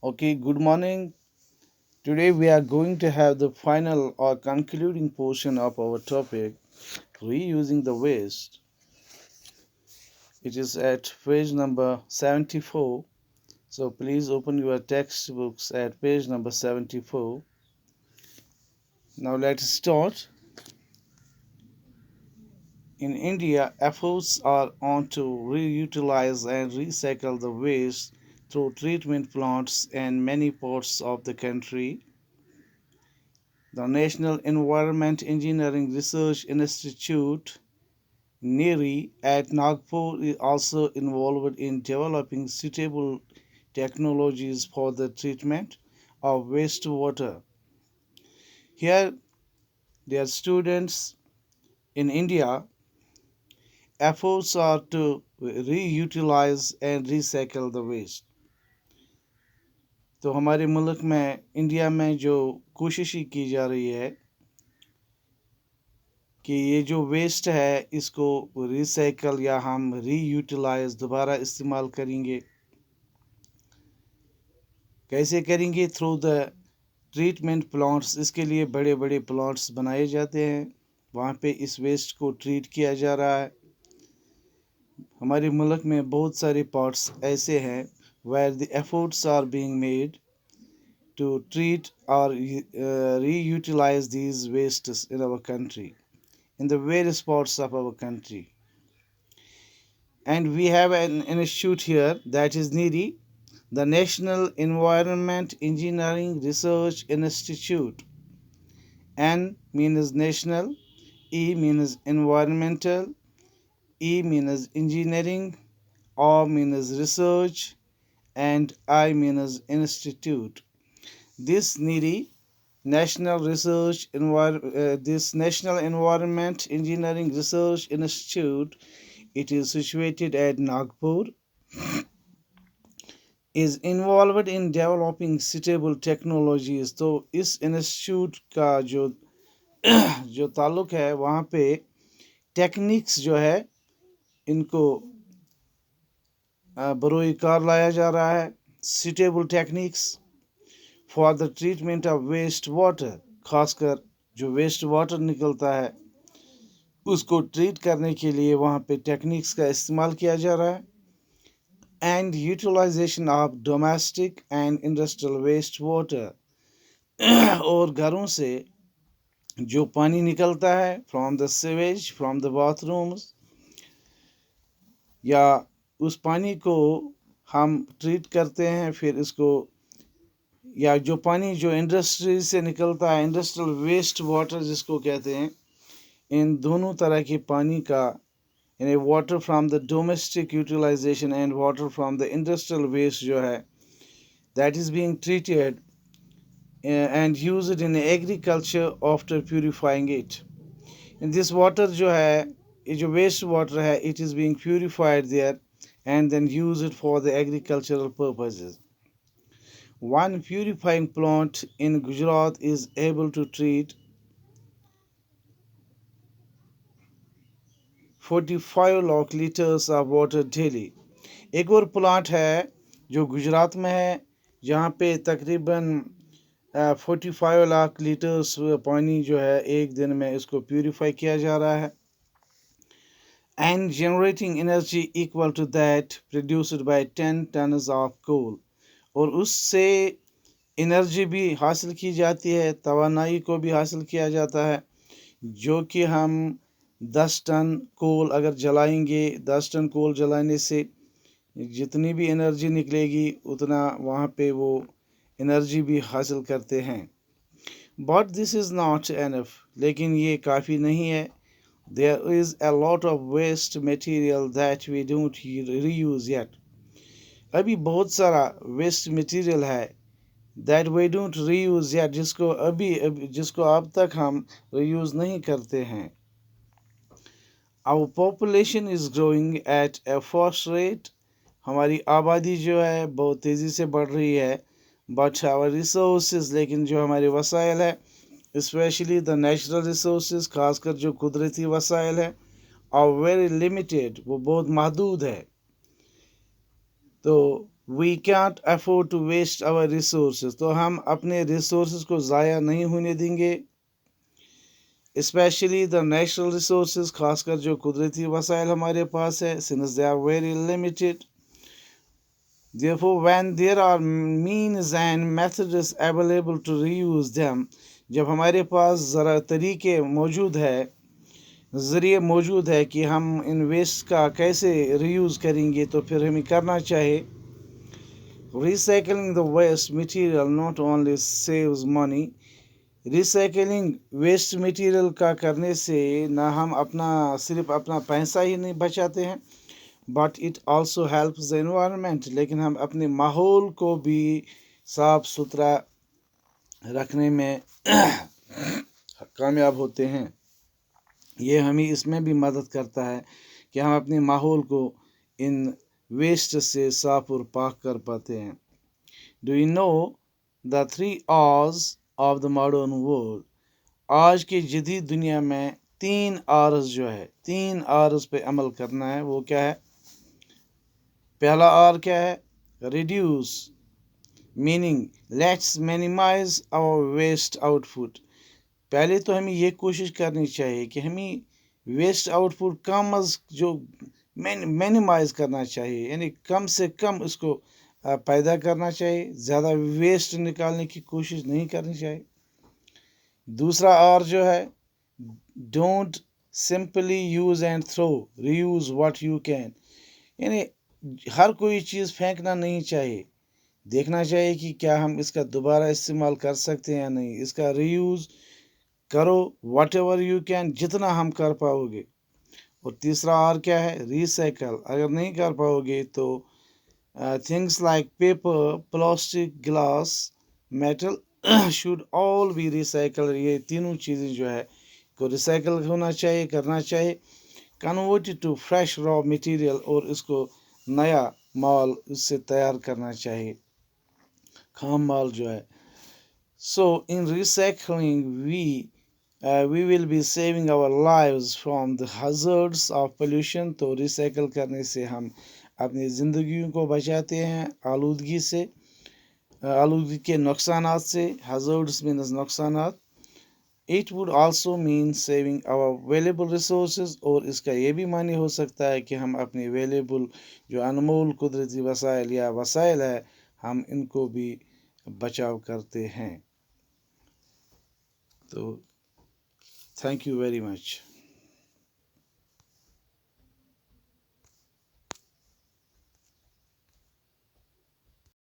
Okay, good morning. Today we are going to have the final or concluding portion of our topic, reusing the waste. It is at page number 74. So please open your textbooks at page number 74. Now let's start. In India, efforts are on to reutilize and recycle the waste through treatment plants in many parts of the country. The National Environment Engineering Research Institute NERI at Nagpur is also involved in developing suitable technologies for the treatment of wastewater. Here, their students in India, efforts are to reutilize and recycle the waste. तो हमारे मुल्क में India में जो कोशिश की जा रही है कि ये जो वेस्ट है इसको रिसाइकल या हम रीयूटिलाइज दोबारा इस्तेमाल करेंगे। कैसे करेंगे? Through the treatment plants. इसके लिए बड़े बड़े प्लांट्स बनाए जाते हैं, वहाँ पे इस वेस्ट को ट्रीट किया जा रहा है। हमारे मुल्क में बहुत सारे पार्ट्स ऐसे हैं where the efforts are being made to treat or reutilize these wastes in our country, in the various parts of our country. And we have an institute here that is NERI, the National Environment Engineering Research Institute. N means national, E means environmental, E means engineering, O means research, and I means institute. This NERI, this National Environment Engineering Research Institute, it is situated at Nagpur, is involved in developing suitable technologies. तो इस institute का जो ताल्लुक है वहाँ पे techniques जो है इनको बरोई कार लाया जा रहा है। suitable techniques for the treatment of waste water, खासकर जो वेस्ट वाटर निकलता है उसको ट्रीट करने के लिए वहाँ पे टेक्निक्स का इस्तेमाल किया जा रहा है। And utilisation of domestic and industrial waste water, और घरों से जो पानी निकलता है from the sewage, from the bathrooms, या उस पानी को हम ट्रीट करते हैं, फिर इसको या जो पानी जो इंडस्ट्री से निकलता है, इंडस्ट्रियल वेस्ट वाटर जिसको कहते हैं, इन दोनों तरह के पानी का यानी water from the domestic utilization and water from the industrial waste जो है that is being treated and used in agriculture after purifying it. In this water जो है, ये जो वेस्ट वाटर है, it is being purified there and then used for the agricultural purposes. One purifying plant in Gujarat is able to treat 45 lakh liters of water daily. एक और plant है जो गुजरात में है जहाँ पे तकरीबन 45 लाख लीटर्स पानी जो है एक दिन में इसको प्यूरिफाई किया जा रहा है, and generating energy equal to that produced by 10 tons of coal. और उससे एनर्जी भी हासिल की जाती है, तवानाई को भी हासिल किया जाता है, जो कि हम 10 टन कोल अगर जलाएंगे, 10 टन कोल जलाने से जितनी भी एनर्जी निकलेगी उतना वहाँ पे वो एनर्जी भी हासिल करते हैं। But this is not enough, लेकिन ये काफ़ी नहीं है। There is a lot of waste material that we don't reuse yet. अभी बहुत सारा वेस्ट मटेरियल है that we don't reuse yet, जिसको अब तक हम रीयूज़ नहीं करते हैं। Our population is growing at a fast rate, हमारी आबादी जो है बहुत तेज़ी से बढ़ रही है। बट आवर रिसोर्सेज, लेकिन जो हमारे वसाइल है, स्पेशली द नेचुरल रिसोर्सेज, खासकर जो कुदरती वसाइल है, आर वेरी लिमिटेड, वो बहुत महदूद है। तो we can't afford to waste our resources, तो हम अपने resources को ज़ाया नहीं होने देंगे, especially the natural resources, खासकर जो कुदरती वसाइल हमारे पास है, since they are very limited. Therefore, when there are means and methods available to reuse them, जब हमारे पास ज़रा तरीके मौजूद है, ज़रिए मौजूद है कि हम इन वेस्ट का कैसे रीयूज़ करेंगे, तो फिर हमें करना चाहिए. Recycling the waste material not only saves money, recycling waste material का करने से ना हम अपना सिर्फ अपना पैसा ही नहीं बचाते हैं, but it also helps the environment, लेकिन हम अपने माहौल को भी साफ सुथरा रखने में कामयाब होते हैं. ये हमें इसमें भी मदद करता है कि हम अपने माहौल को इन वेस्ट से साफ और पाक कर पाते हैं. Do you know the 3 R's of the modern world? आज की जदीद दुनिया में 3 R's जो है, 3 R's पे अमल करना है. वो क्या है? पहला R क्या है? Reduce, meaning let's minimize our waste output. पहले तो हमें ये कोशिश करनी चाहिए कि हमें वेस्ट आउटपुट कम जो मिनिमाइज करना चाहिए, यानी कम से कम उसको पैदा करना चाहिए, ज़्यादा वेस्ट निकालने की कोशिश नहीं करनी चाहिए. दूसरा आर जो है, don't simply use and throw, reuse what you can, यानी हर कोई चीज़ फेंकना नहीं चाहिए, देखना चाहिए कि क्या हम इसका दोबारा इस्तेमाल कर सकते हैं या नहीं. इसका रीयूज़ करो, वट एवर यू कैन, जितना हम कर पाओगे. और तीसरा आर क्या है? रिसाइकल. अगर नहीं कर पाओगे तो things like paper, plastic, glass, metal should all B recycle. ये तीनों चीज़ें जो है को रिसाइकल होना चाहिए, करना चाहिए. Converted to fresh raw material, और इसको नया माल इससे तैयार करना चाहिए, खाम माल जो है. So in recycling we will be saving our lives from the hazards of pollution. तो रिसाइकल करने से हम अपनी ज़िंदगियों को बचाते हैं आलूदगी से, आलूदगी के नुकसानात से. hazards means नुकसानात. It would also mean saving our valuable resources, और इसका ये भी मानी हो सकता है कि हम अपने valuable जो अनमोल कुदरती वसाइल या वसाइल है, हम इनको भी बचाव करते हैं. तो thank you very much.